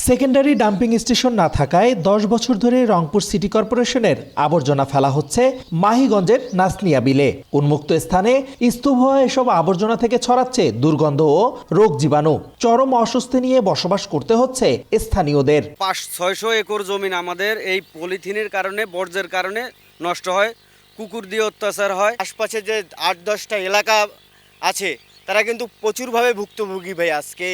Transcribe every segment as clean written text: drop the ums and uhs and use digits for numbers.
Secondary dumping station না থাকায় 10 বছর ধরে রংপুর সিটি কর্পোরেশনের আবর্জনা ফেলা হচ্ছে মাহিগঞ্জের নাসনিয়া বিলে। উন্মুক্ত স্থানে স্তূপ হওয়া এসব আবর্জনা থেকে ছড়াচ্ছে দুর্গন্ধ ও রোগ জীবাণু। চরম অস্বস্তি নিয়ে বসবাস করতে হচ্ছে স্থানীয়দের। 500-600 একর জমিন আমাদের এই পলিথিনের কারণে, বর্জ্যের কারণে নষ্ট হয়। কুকুর দিয়ে অত্যাচার হয়। আশপাশে যে 8-10টা এলাকা আছে তারা কিন্তু প্রচুরভাবে ভুক্তভোগী ভাই আজকে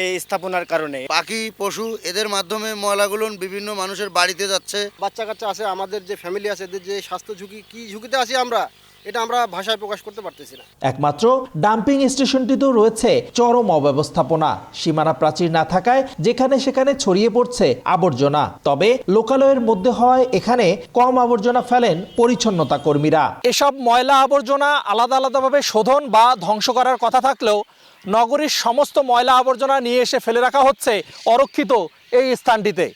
এই স্থাপনার কারণে। পাখি পশু এদের মাধ্যমে ময়লাগুলো বিভিন্ন মানুষের বাড়িতে যাচ্ছে। বাচ্চা কাচ্চা আছে, আমাদের যে ফ্যামিলি আছে, এদের যে স্বাস্থ্য ঝুঁকি, কি ঝুঁকিতে আছি আমরা, এটা আমরা ভাষায় প্রকাশ করতে পারতেছি না। একমাত্র ডাম্পিং স্টেশনটিতেও রয়েছে চরম অব্যবস্থাপনা। সীমানা প্রাচীর না থাকায় যেখানে সেখানে ছড়িয়ে পড়ছে আবর্জনা। তবে লোকালয়ের মধ্যে হয় এখানে কম আবর্জনা ফেলেন পরিচ্ছন্নতা কর্মীরা। এসব ময়লা আবর্জনা আলাদা আলাদাভাবে শোধন বা ধ্বংস করার কথা থাকলেও নগরীর সমস্ত ময়লা আবর্জনা নিয়ে এসে ফেলে রাখা হচ্ছে অরক্ষিত এই স্থানটিতে।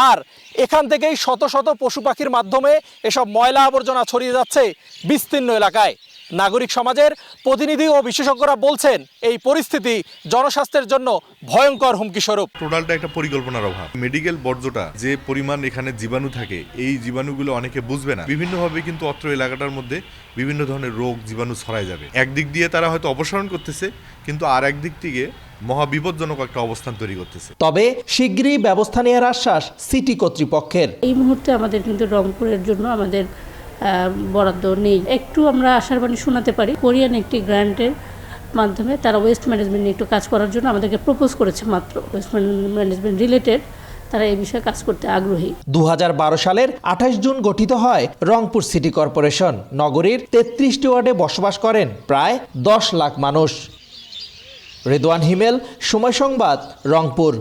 আর এখান থেকেই শত শত পশু পাখির মাধ্যমে এসব ময়লা আবর্জনা ছড়িয়ে যাচ্ছে বিস্তীর্ণ এলাকায়। নাগরিক সমাজের প্রতিনিধি ও বিশেষজ্ঞরা বলছেন এই পরিস্থিতি জনস্বাস্থ্যের জন্য ভয়ঙ্কর হুমকি স্বরূপ। টোটালটা একটা পরিকল্পনার অভাব। মেডিকেল বর্জ্যটা যে পরিমাণ এখানে জীবাণু থাকে, এই জীবাণুগুলো অনেকে বুঝবে না। বিভিন্নভাবে কিন্তু অত্র এলাকাটার মধ্যে বিভিন্ন ধরনের রোগ জীবাণু ছড়ায় যাবে। একদিক দিয়ে তারা হয়তো অপসারণ করতেছে, কিন্তু আর একদিক থেকে মহাবিপজ্জনক একটা অবস্থান তৈরি করতেছে। তবে শিগগিরই ব্যবস্থা নেওয়ার আশ্বাস সিটি কর্তৃপক্ষের। এই মুহূর্তে আমাদের কিন্তু রংপুরের জন্য আমাদের বরাদ্দ নেই। একটু আমরা আশার বাণী শোনাতে পারি, কোরিয়ান একটি গ্র্যান্টের মাধ্যমে তারা ওয়েস্ট ম্যানেজমেন্ট নিয়ে একটু কাজ করার জন্য আমাদেরকে প্রপোজ করেছে। মাত্র ওয়েস্ট ম্যানেজমেন্ট রিলেটেড তারা এই বিষয়ে কাজ করতে আগ্রহী। 2012 সালের 28 জুন গঠিত হয় রংপুর সিটি কর্পোরেশন। নগরীর 33টি ওয়ার্ডে বসবাস করেন প্রায় 10 লাখ মানুষ। রেদওয়ান হিমেল, সময় সংবাদ, রংপুর।